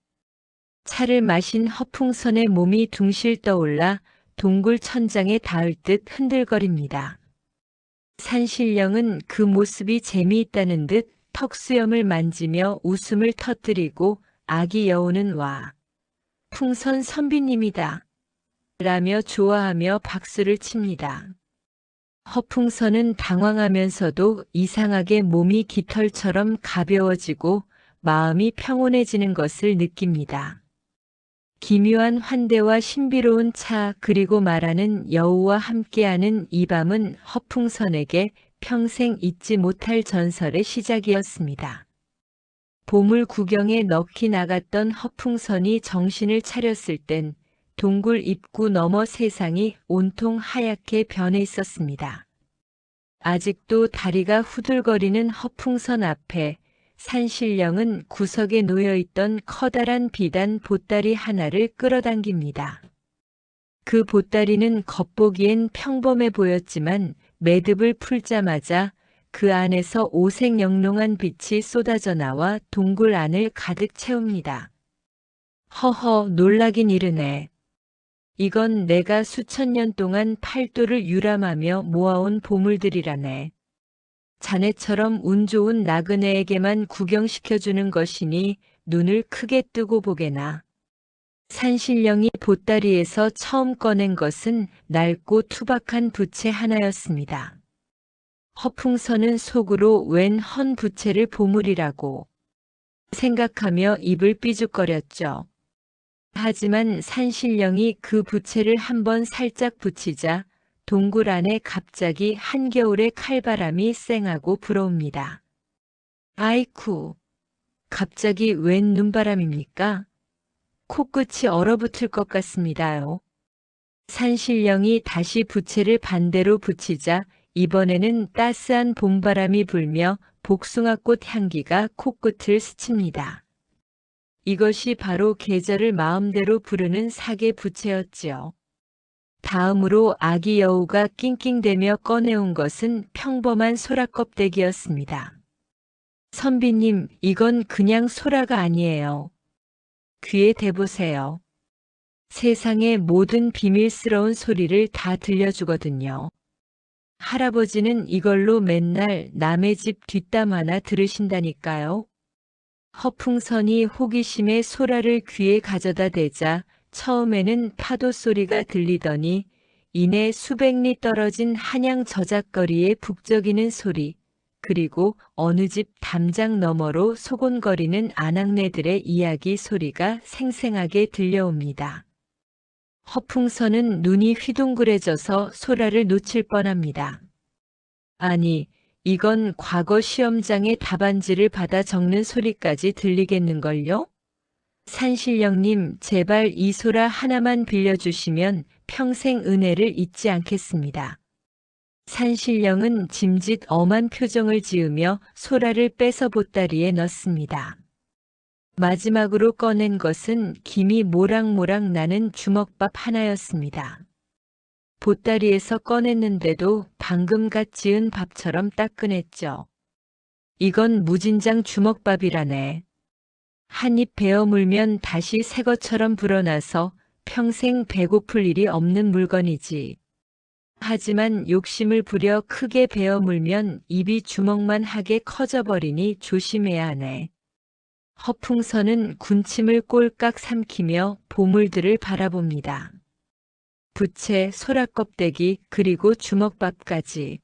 차를 마신 허풍선의 몸이 둥실 떠올라 동굴 천장에 닿을 듯 흔들거립니다. 산신령은 그 모습이 재미있다는 듯 턱수염을 만지며 웃음을 터뜨리고 아기 여우는 와, 풍선 선비님이다. 라며 좋아하며 박수를 칩니다. 허풍선은 당황하면서도 이상하게 몸이 깃털처럼 가벼워지고 마음이 평온해지는 것을 느낍니다. 기묘한 환대와 신비로운 차 그리고 말하는 여우와 함께하는 이 밤은 허풍선에게 평생 잊지 못할 전설의 시작이었습니다. 보물 구경에 넋이 나갔던 허풍선이 정신을 차렸을 땐 동굴 입구 너머 세상이 온통 하얗게 변해 있었습니다. 아직도 다리가 후들거리는 허풍선 앞에 산신령은 구석에 놓여있던 커다란 비단 보따리 하나를 끌어당깁니다. 그 보따리는 겉보기엔 평범해 보였지만 매듭을 풀자마자 그 안에서 오색영롱한 빛이 쏟아져 나와 동굴 안을 가득 채웁니다. 허허, 놀라긴 이르네. 이건 내가 수천 년 동안 팔도를 유람하며 모아온 보물들이라네. 자네처럼 운 좋은 나그네에게만 구경시켜주는 것이니 눈을 크게 뜨고 보게나. 산신령이 보따리에서 처음 꺼낸 것은 낡고 투박한 부채 하나였습니다. 허풍선은 속으로 웬 헌 부채를 보물이라고 생각하며 입을 삐죽거렸죠. 하지만 산신령이 그 부채를 한번 살짝 붙이자 동굴 안에 갑자기 한겨울의 칼바람이 쌩하고 불어옵니다. 아이쿠, 갑자기 웬 눈바람입니까? 코끝이 얼어붙을 것 같습니다요. 산신령이 다시 부채를 반대로 붙이자 이번에는 따스한 봄바람이 불며 복숭아꽃 향기가 코끝을 스칩니다. 이것이 바로 계절을 마음대로 부르는 사계 부채였지요. 다음으로 아기 여우가 낑낑대며 꺼내온 것은 평범한 소라 껍데기였습니다. 선비님, 이건 그냥 소라가 아니에요. 귀에 대보세요. 세상의 모든 비밀스러운 소리를 다 들려주거든요. 할아버지는 이걸로 맨날 남의 집 뒷담 화나 들으신다니까요. 허풍선이 호기심에 소라를 귀에 가져다 대자 처음에는 파도 소리가 들리더니 이내 수백 리 떨어진 한양 저작거리의 북적이는 소리, 그리고 어느 집 담장 너머로 소곤거리는 아낙네들의 이야기 소리가 생생하게 들려옵니다. 허풍선은 눈이 휘둥그레져서 소라를 놓칠 뻔합니다. 아니, 이건 과거 시험장에 답안지를 받아 적는 소리까지 들리겠는걸요? 산신령님, 제발 이 소라 하나만 빌려주시면 평생 은혜를 잊지 않겠습니다. 산신령은 짐짓 엄한 표정을 지으며 소라를 빼서 보따리에 넣습니다. 마지막으로 꺼낸 것은 김이 모락모락 나는 주먹밥 하나였습니다. 보따리에서 꺼냈는데도 방금 갓 지은 밥처럼 따끈했죠. 이건 무진장 주먹밥이라네. 한 입 베어 물면 다시 새 것처럼 불어나서 평생 배고플 일이 없는 물건이지. 하지만 욕심을 부려 크게 베어 물면 입이 주먹만 하게 커져버리니 조심해야 하네. 허풍선은 군침을 꼴깍 삼키며 보물들을 바라봅니다. 부채, 소라껍데기, 그리고 주먹밥까지.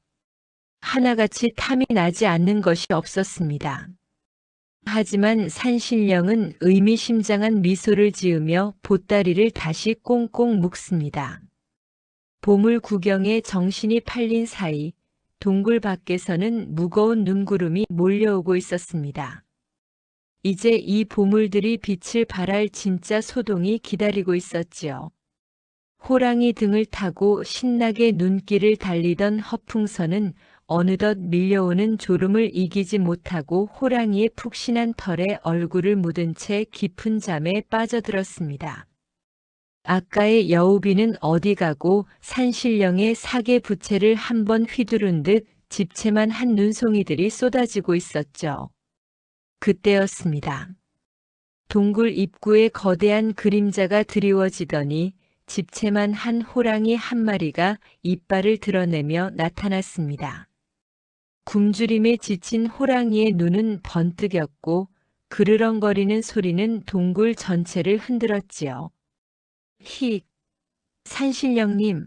하나같이 탐이 나지 않는 것이 없었습니다. 하지만 산신령은 의미심장한 미소를 지으며 보따리를 다시 꽁꽁 묶습니다. 보물 구경에 정신이 팔린 사이 동굴 밖에서는 무거운 눈구름이 몰려오고 있었습니다. 이제 이 보물들이 빛을 발할 진짜 소동이 기다리고 있었지요. 호랑이 등을 타고 신나게 눈길을 달리던 허풍선은 어느덧 밀려오는 졸음을 이기지 못하고 호랑이의 푹신한 털에 얼굴을 묻은 채 깊은 잠에 빠져들었습니다. 아까의 여우비는 어디 가고 산신령의 사계 부채를 한번 휘두른 듯 집채만 한 눈송이들이 쏟아지고 있었죠. 그때였습니다. 동굴 입구에 거대한 그림자가 드리워지더니 집채만 한 호랑이 한 마리가 이빨을 드러내며 나타났습니다. 굶주림에 지친 호랑이의 눈은 번뜩였고 그르렁거리는 소리는 동굴 전체를 흔들었지요. 힉, 산신령님,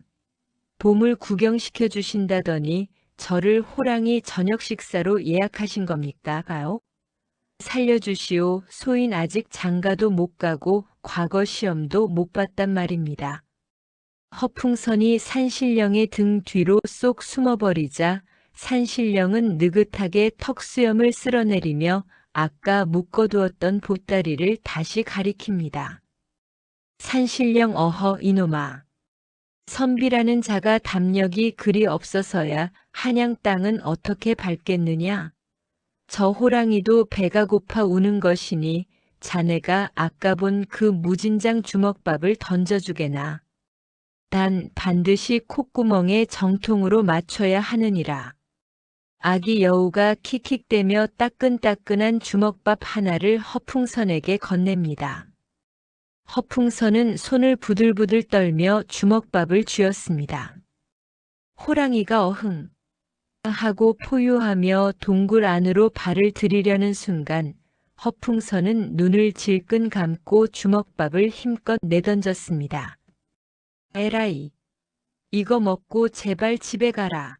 보물 구경시켜 주신다더니 저를 호랑이 저녁 식사로 예약하신 겁니까?가요? 살려주시오. 소인 아직 장가도 못 가고 과거 시험도 못 봤단 말입니다. 허풍선이 산신령의 등 뒤로 쏙 숨어버리자 산신령은 느긋하게 턱수염을 쓸어내리며 아까 묶어두었던 보따리를 다시 가리킵니다. 산신령 어허 이놈아. 선비라는 자가 담력이 그리 없어서야 한양 땅은 어떻게 밟겠느냐. 저 호랑이도 배가 고파 우는 것이니 자네가 아까 본 그 무진장 주먹밥을 던져주게나. 단 반드시 콧구멍에 정통으로 맞춰야 하느니라. 아기 여우가 킥킥대며 따끈따끈한 주먹밥 하나를 허풍선에게 건넵니다. 허풍선은 손을 부들부들 떨며 주먹밥을 쥐었습니다. 호랑이가 어흥 하고 포효하며 동굴 안으로 발을 들이려는 순간 허풍선은 눈을 질끈 감고 주먹밥을 힘껏 내던졌습니다. 에라이, 이거 먹고 제발 집에 가라.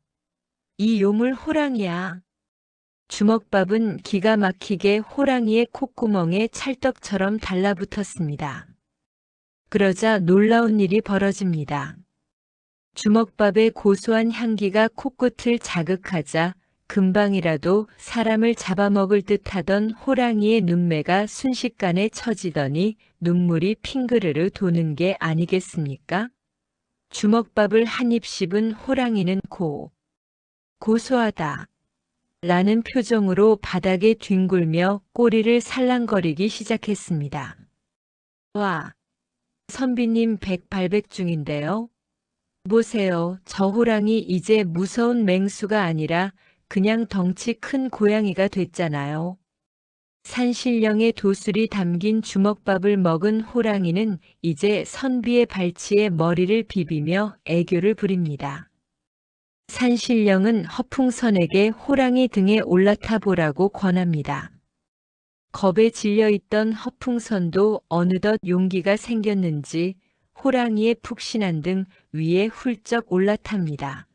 이 요물 호랑이야. 주먹밥은 기가 막히게 호랑이의 콧구멍에 찰떡처럼 달라붙었습니다. 그러자 놀라운 일이 벌어집니다. 주먹밥의 고소한 향기가 코끝을 자극하자 금방이라도 사람을 잡아먹을 듯하던 호랑이의 눈매가 순식간에 처지더니 눈물이 핑그르르 도는 게 아니겠습니까? 주먹밥을 한 입 씹은 호랑이는 고소하다 라는 표정으로 바닥에 뒹굴며 꼬리를 살랑거리기 시작했습니다. 와, 선비님 백발백중인데요. 보세요. 저 호랑이 이제 무서운 맹수가 아니라 그냥 덩치 큰 고양이가 됐잖아요. 산신령의 도술이 담긴 주먹밥을 먹은 호랑이는 이제 선비의 발치에 머리를 비비며 애교를 부립니다. 산신령은 허풍선에게 호랑이 등에 올라타 보라고 권합니다. 겁에 질려있던 허풍선도 어느덧 용기가 생겼는지 호랑이의 푹신한 등 위에 훌쩍 올라탑니다.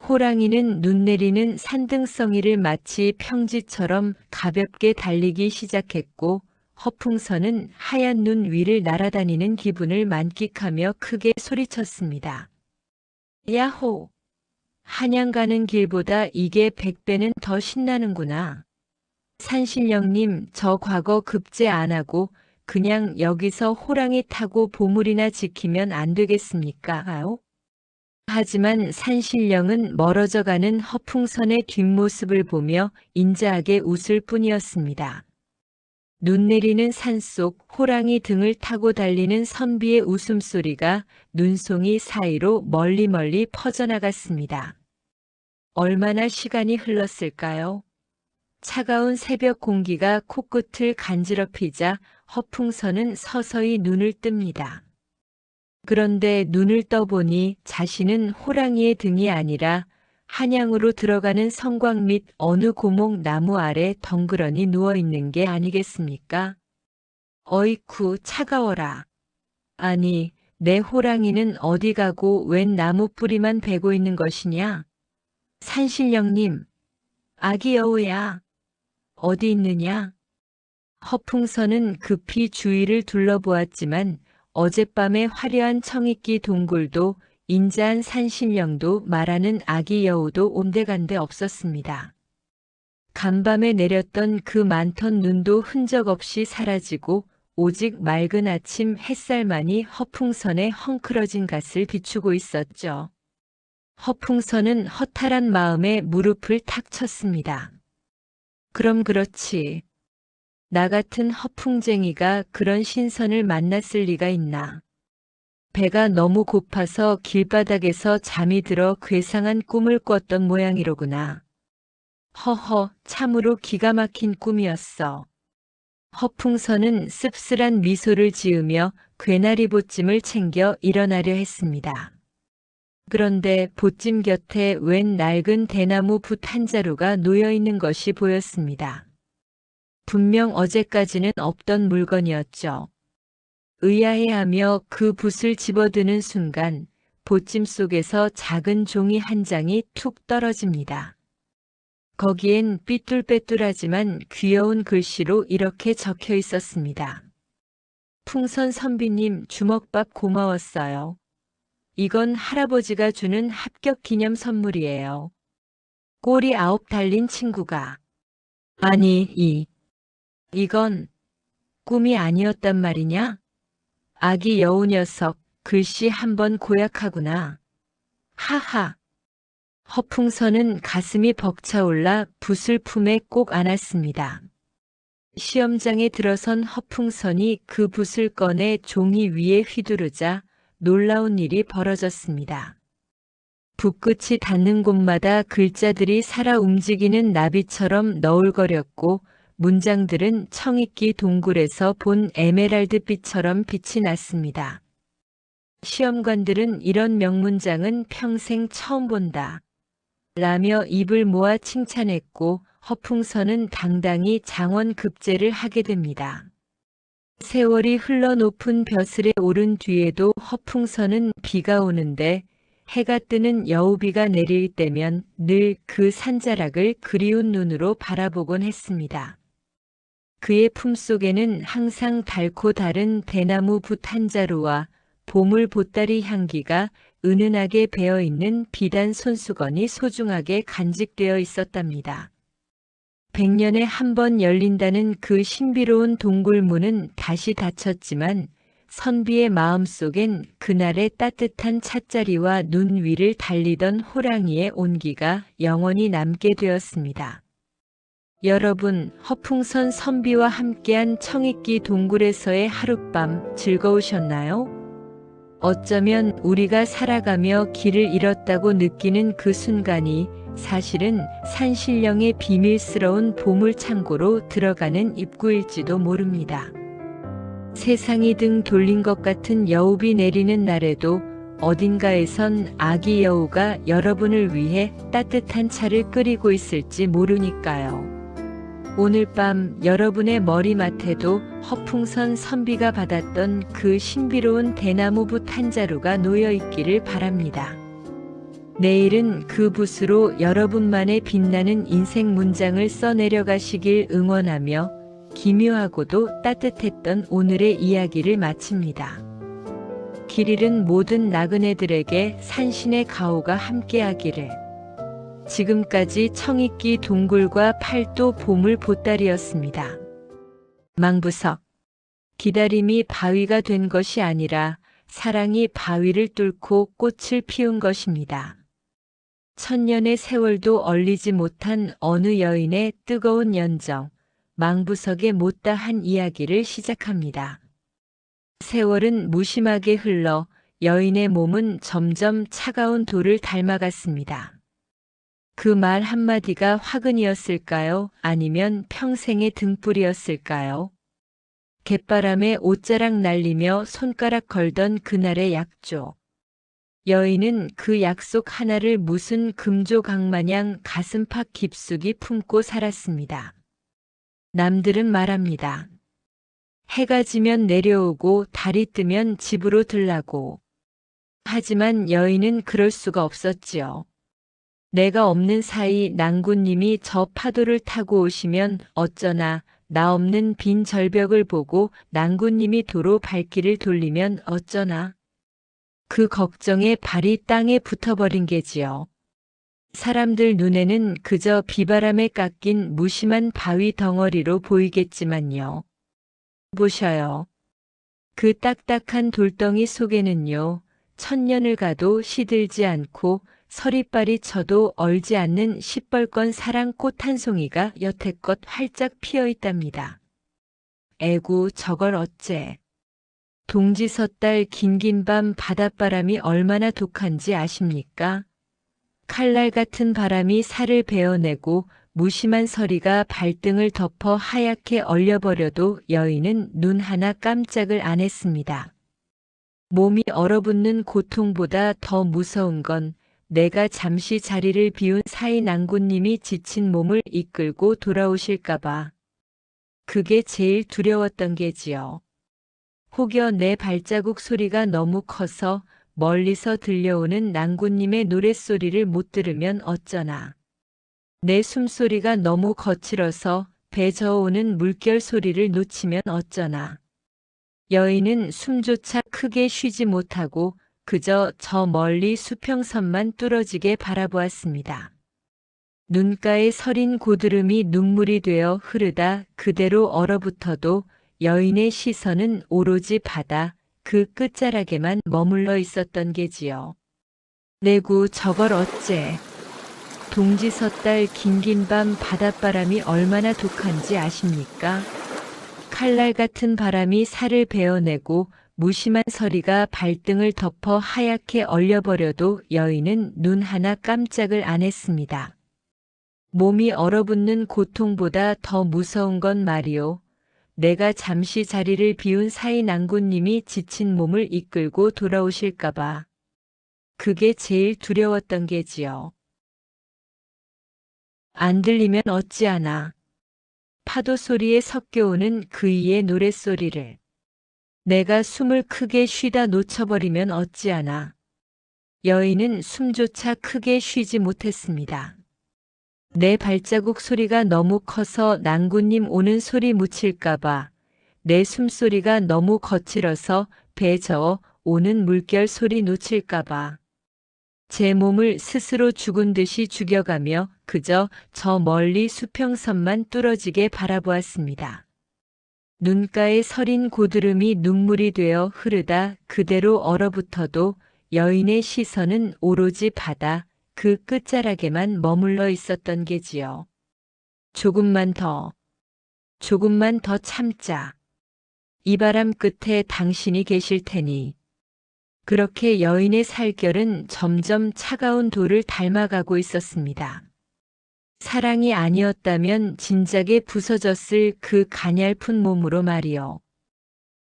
호랑이는 눈 내리는 산등성이를 마치 평지처럼 가볍게 달리기 시작했고 허풍선은 하얀 눈 위를 날아다니는 기분을 만끽하며 크게 소리쳤습니다. 야호! 한양 가는 길보다 이게 100배는 더 신나는구나. 산신령님, 저 과거 급제 안 하고 그냥 여기서 호랑이 타고 보물이나 지키면 안 되겠습니까? 아오? 하지만 산신령은 멀어져 가는 허풍선의 뒷모습을 보며 인자하게 웃을 뿐이었습니다. 눈 내리는 산속 호랑이 등을 타고 달리는 선비의 웃음소리가 눈송이 사이로 멀리 퍼져나갔습니다. 얼마나 시간이 흘렀을까요? 차가운 새벽 공기가 코끝을 간지럽히자 허풍선은 서서히 눈을 뜹니다. 그런데 눈을 떠보니 자신은 호랑이의 등이 아니라 한양으로 들어가는 성곽 및 어느 고목 나무 아래 덩그러니 누워있는 게 아니겠습니까? 어이쿠 차가워라. 아니, 내 호랑이는 어디 가고 웬 나무 뿌리만 베고 있는 것이냐? 산신령님, 아기 여우야, 어디 있느냐? 허풍선은 급히 주위를 둘러보았지만 어젯밤의 화려한 청익기 동굴도 인자한 산신령도 말하는 아기 여우도 온데간데 없었습니다. 간밤에 내렸던 그 많던 눈도 흔적 없이 사라지고 오직 맑은 아침 햇살만이 허풍선의 헝클어진 갓을 비추고 있었죠. 허풍선은 허탈한 마음에 무릎을 탁 쳤습니다. 그럼 그렇지. 나 같은 허풍쟁이가 그런 신선을 만났을 리가 있나. 배가 너무 고파서 길바닥에서 잠이 들어 괴상한 꿈을 꿨던 모양이로구나. 허허, 참으로 기가 막힌 꿈이었어. 허풍선은 씁쓸한 미소를 지으며 괴나리 보찜을 챙겨 일어나려 했습니다. 그런데 보찜 곁에 웬 낡은 대나무 붓 한 자루가 놓여 있는 것이 보였습니다. 분명 어제까지는 없던 물건이었죠. 의아해하며 그 붓을 집어드는 순간 보찜 속에서 작은 종이 한 장이 툭 떨어집니다. 거기엔 삐뚤빼뚤하지만 귀여운 글씨로 이렇게 적혀 있었습니다. 풍선 선비님 주먹밥 고마웠어요. 이건 할아버지가 주는 합격 기념 선물이에요. 꼬리 9 달린 친구가. 아니, 이건 꿈이 아니었단 말이냐? 아기 여우 녀석, 글씨 한번 고약하구나. 하하. 허풍선은 가슴이 벅차올라 붓을 품에 꼭 안았습니다. 시험장에 들어선 허풍선이 그 붓을 꺼내 종이 위에 휘두르자 놀라운 일이 벌어졌습니다. 붓끝이 닿는 곳마다 글자들이 살아 움직이는 나비처럼 너울거렸고 문장들은 청익기 동굴에서 본 에메랄드빛처럼 빛이 났습니다. 시험관들은 이런 명문장은 평생 처음 본다. 라며 입을 모아 칭찬했고 허풍선은 당당히 장원급제를 하게 됩니다. 세월이 흘러 높은 벼슬에 오른 뒤에도 허풍선은 비가 오는데 해가 뜨는 여우비가 내릴 때면 늘 그 산자락을 그리운 눈으로 바라보곤 했습니다. 그의 품속에는 항상 달고 다른 대나무 붓 한 자루와 보물 보따리 향기가 은은하게 배어있는 비단 손수건이 소중하게 간직되어 있었답니다. 100년에 한 번 열린다는 그 신비로운 동굴문은 다시 닫혔지만 선비의 마음속엔 그날의 따뜻한 찻자리와 눈 위를 달리던 호랑이의 온기가 영원히 남게 되었습니다. 여러분, 허풍선 선비와 함께한 청익기 동굴에서의 하룻밤 즐거우셨나요? 어쩌면 우리가 살아가며 길을 잃었다고 느끼는 그 순간이 사실은 산신령의 비밀스러운 보물창고로 들어가는 입구일지도 모릅니다. 세상이 등 돌린 것 같은 여우비 내리는 날에도 어딘가에선 아기 여우가 여러분을 위해 따뜻한 차를 끓이고 있을지 모르니까요. 오늘 밤 여러분의 머리맡에도 허풍선 선비가 받았던 그 신비로운 대나무 붓 한 자루가 놓여 있기를 바랍니다. 내일은 그 붓으로 여러분만의 빛나는 인생 문장을 써내려 가시길 응원하며 기묘하고도 따뜻했던 오늘의 이야기를 마칩니다. 길 잃은 모든 나그네들에게 산신의 가호가 함께하기를. 지금까지 청익기 동굴과 팔도 보물 보따리였습니다. 망부석. 기다림이 바위가 된 것이 아니라 사랑이 바위를 뚫고 꽃을 피운 것입니다. 천년의 세월도 얼리지 못한 어느 여인의 뜨거운 연정, 망부석의 못다한 이야기를 시작합니다. 세월은 무심하게 흘러 여인의 몸은 점점 차가운 돌을 닮아갔습니다. 그 말 한마디가 화근이었을까요? 아니면 평생의 등불이었을까요? 갯바람에 옷자락 날리며 손가락 걸던 그날의 약조. 여인은 그 약속 하나를 무슨 금조각 마냥 가슴팍 깊숙이 품고 살았습니다. 남들은 말합니다. 해가 지면 내려오고 달이 뜨면 집으로 들라고. 하지만 여인은 그럴 수가 없었지요. 내가 없는 사이 낭군님이 저 파도를 타고 오시면 어쩌나, 나 없는 빈 절벽을 보고 낭군님이 도로 발길을 돌리면 어쩌나. 그 걱정에 발이 땅에 붙어버린 게지요. 사람들 눈에는 그저 비바람에 깎인 무심한 바위 덩어리로 보이겠지만요. 보셔요. 그 딱딱한 돌덩이 속에는요, 천년을 가도 시들지 않고 서리빨이 쳐도 얼지 않는 시뻘건 사랑꽃 한 송이가 여태껏 활짝 피어 있답니다. 에구 저걸 어째. 동지 섣달 긴긴 밤 바닷바람이 얼마나 독한지 아십니까? 칼날 같은 바람이 살을 베어내고 무심한 서리가 발등을 덮어 하얗게 얼려버려도 여인은 눈 하나 깜짝을 안 했습니다. 몸이 얼어붙는 고통보다 더 무서운 건 내가 잠시 자리를 비운 사이 낭군님이 지친 몸을 이끌고 돌아오실까봐. 그게 제일 두려웠던 게지요. 혹여 내 발자국 소리가 너무 커서 멀리서 들려오는 낭군님의 노랫소리를 못 들으면 어쩌나. 내 숨소리가 너무 거칠어서 배 저어오는 물결 소리를 놓치면 어쩌나. 여인은 숨조차 크게 쉬지 못하고 그저 저 멀리 수평선만 뚫어지게 바라보았습니다. 눈가에 서린 고드름이 눈물이 되어 흐르다 그대로 얼어붙어도 여인의 시선은 오로지 바다 그 끝자락에만 머물러 있었던 게지요. 내구 저걸 어째. 동지 섣달 긴긴 밤 바닷바람이 얼마나 독한지 아십니까? 칼날 같은 바람이 살을 베어내고 무심한 서리가 발등을 덮어 하얗게 얼려버려도 여인은 눈 하나 깜짝을 안 했습니다. 몸이 얼어붙는 고통보다 더 무서운 건 말이오. 내가 잠시 자리를 비운 사이 낭군님이 지친 몸을 이끌고 돌아오실까봐. 그게 제일 두려웠던 게지요. 안 들리면 어찌하나. 파도 소리에 섞여오는 그이의 노랫소리를. 내가 숨을 크게 쉬다 놓쳐버리면 어찌하나. 여인은 숨조차 크게 쉬지 못했습니다. 내 발자국 소리가 너무 커서 낭군님 오는 소리 묻힐까봐. 내 숨소리가 너무 거칠어서 배 저어 오는 물결 소리 놓칠까봐. 제 몸을 스스로 죽은 듯이 죽여가며 그저 저 멀리 수평선만 뚫어지게 바라보았습니다. 눈가에 서린 고드름이 눈물이 되어 흐르다 그대로 얼어붙어도 여인의 시선은 오로지 바다 그 끝자락에만 머물러 있었던 게지요. 조금만 더 참자. 이 바람 끝에 당신이 계실 테니. 그렇게 여인의 살결은 점점 차가운 돌을 닮아가고 있었습니다. 사랑이 아니었다면 진작에 부서졌을 그 가냘픈 몸으로 말이요.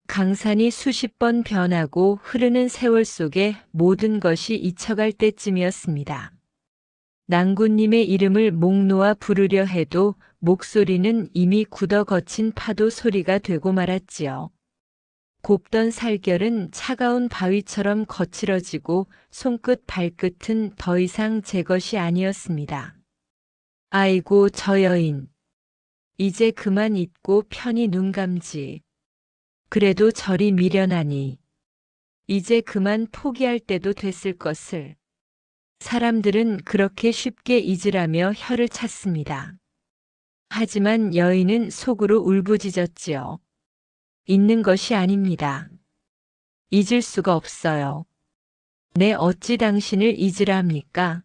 강산이 수십 번 변하고 흐르는 세월 속에 모든 것이 잊혀갈 때쯤이었습니다. 낭군님의 이름을 목 놓아 부르려 해도 목소리는 이미 굳어 거친 파도 소리가 되고 말았지요. 곱던 살결은 차가운 바위처럼 거칠어지고 손끝 발끝은 더 이상 제 것이 아니었습니다. 아이고 저 여인. 이제 그만 잊고 편히 눈 감지. 그래도 저리 미련하니. 이제 그만 포기할 때도 됐을 것을. 사람들은 그렇게 쉽게 잊으라며 혀를 찼습니다. 하지만 여인은 속으로 울부짖었지요. 잊는 것이 아닙니다. 잊을 수가 없어요. 내 어찌 당신을 잊으라 합니까?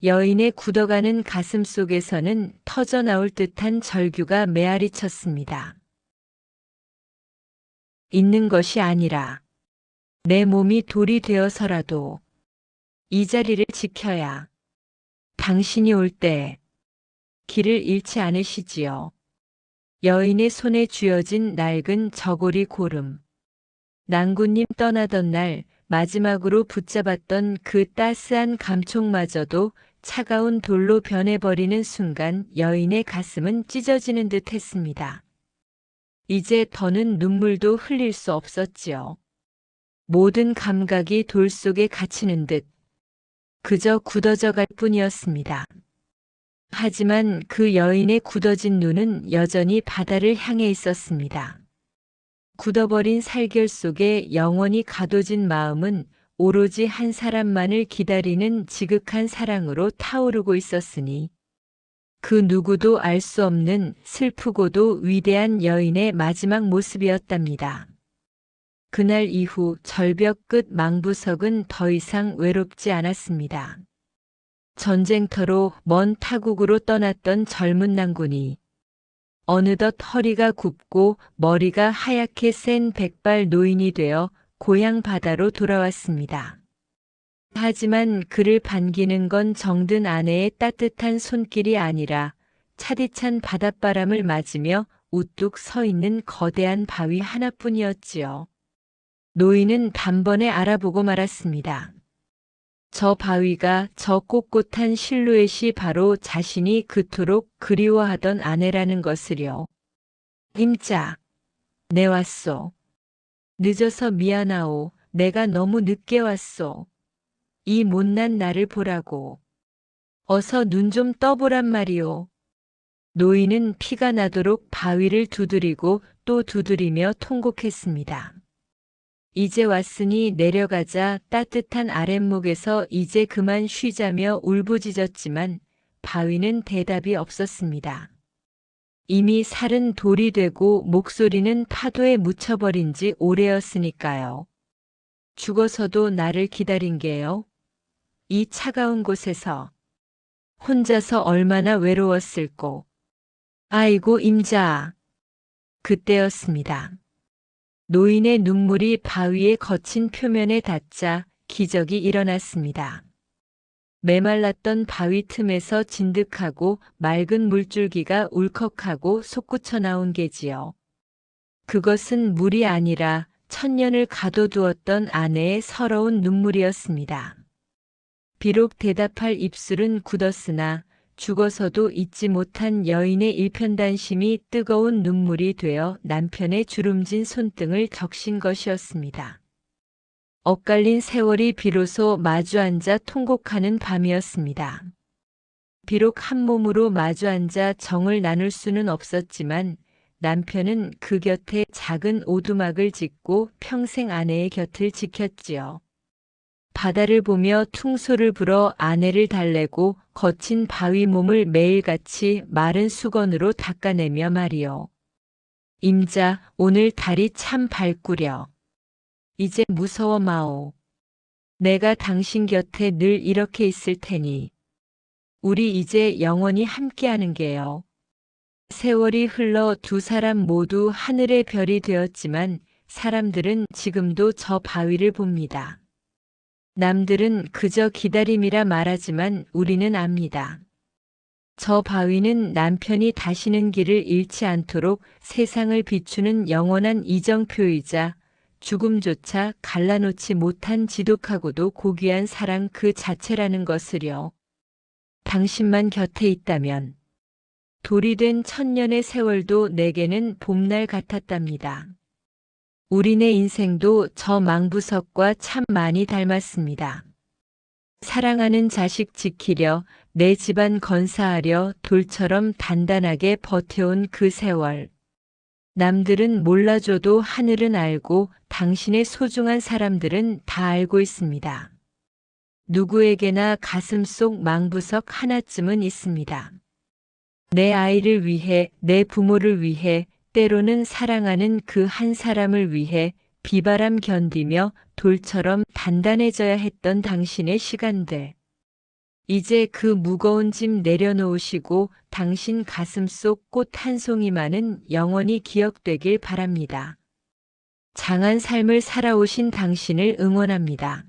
여인의 굳어가는 가슴 속에서는 터져나올 듯한 절규가 메아리 쳤습니다. 잊는 것이 아니라 내 몸이 돌이 되어서라도 이 자리를 지켜야 당신이 올 때 길을 잃지 않으시지요. 여인의 손에 쥐어진 낡은 저고리 고름. 낭군님 떠나던 날 마지막으로 붙잡았던 그 따스한 감촉마저도 차가운 돌로 변해버리는 순간 여인의 가슴은 찢어지는 듯 했습니다. 이제 더는 눈물도 흘릴 수 없었지요. 모든 감각이 돌 속에 갇히는 듯 그저 굳어져 갈 뿐이었습니다. 하지만 그 여인의 굳어진 눈은 여전히 바다를 향해 있었습니다. 굳어버린 살결 속에 영원히 가둬진 마음은 오로지 한 사람만을 기다리는 지극한 사랑으로 타오르고 있었으니 그 누구도 알 수 없는 슬프고도 위대한 여인의 마지막 모습이었답니다. 그날 이후 절벽 끝 망부석은 더 이상 외롭지 않았습니다. 전쟁터로 먼 타국으로 떠났던 젊은 낭군이 어느덧 허리가 굽고 머리가 하얗게 센 백발 노인이 되어 고향 바다로 돌아왔습니다. 하지만 그를 반기는 건 정든 아내의 따뜻한 손길이 아니라 차디찬 바닷바람을 맞으며 우뚝 서 있는 거대한 바위 하나뿐이었지요. 노인은 단번에 알아보고 말았습니다. 저 바위가 저 꼿꼿한 실루엣이 바로 자신이 그토록 그리워하던 아내라는 것을요. 임자, 내 왔소. 늦어서 미안하오. 내가 너무 늦게 왔소. 이 못난 나를 보라고. 어서 눈 좀 떠보란 말이오. 노인은 피가 나도록 바위를 두드리고 또 두드리며 통곡했습니다. 이제 왔으니 내려가자. 따뜻한 아랫목에서 이제 그만 쉬자며 울부짖었지만 바위는 대답이 없었습니다. 이미 살은 돌이 되고 목소리는 파도에 묻혀버린 지 오래였으니까요. 죽어서도 나를 기다린 게요. 이 차가운 곳에서 혼자서 얼마나 외로웠을꼬. 아이고 임자. 그때였습니다. 노인의 눈물이 바위의 거친 표면에 닿자 기적이 일어났습니다. 메말랐던 바위 틈에서 진득하고 맑은 물줄기가 울컥하고 솟구쳐 나온 게지요. 그것은 물이 아니라 천년을 가둬두었던 아내의 서러운 눈물이었습니다. 비록 대답할 입술은 굳었으나 죽어서도 잊지 못한 여인의 일편단심이 뜨거운 눈물이 되어 남편의 주름진 손등을 적신 것이었습니다. 엇갈린 세월이 비로소 마주 앉아 통곡하는 밤이었습니다. 비록 한 몸으로 마주 앉아 정을 나눌 수는 없었지만 남편은 그 곁에 작은 오두막을 짓고 평생 아내의 곁을 지켰지요. 바다를 보며 퉁소를 불어 아내를 달래고 거친 바위 몸을 매일같이 마른 수건으로 닦아내며 말이요. 임자, 오늘 달이 참 밝구려. 이제 무서워 마오. 내가 당신 곁에 늘 이렇게 있을 테니. 우리 이제 영원히 함께하는 게요. 세월이 흘러 두 사람 모두 하늘의 별이 되었지만 사람들은 지금도 저 바위를 봅니다. 남들은 그저 기다림이라 말하지만 우리는 압니다. 저 바위는 남편이 다시는 길을 잃지 않도록 세상을 비추는 영원한 이정표이자 죽음조차 갈라놓지 못한 지독하고도 고귀한 사랑 그 자체라는 것을요. 당신만 곁에 있다면 돌이 된 천년의 세월도 내게는 봄날 같았답니다. 우리네 인생도 저 망부석과 참 많이 닮았습니다. 사랑하는 자식 지키려, 내 집안 건사하려 돌처럼 단단하게 버텨온 그 세월. 남들은 몰라줘도 하늘은 알고 당신의 소중한 사람들은 다 알고 있습니다. 누구에게나 가슴속 망부석 하나쯤은 있습니다. 내 아이를 위해, 내 부모를 위해, 때로는 사랑하는 그 한 사람을 위해 비바람 견디며 돌처럼 단단해져야 했던 당신의 시간들. 이제 그 무거운 짐 내려놓으시고 당신 가슴속 꽃 한 송이만은 영원히 기억되길 바랍니다. 장한 삶을 살아오신 당신을 응원합니다.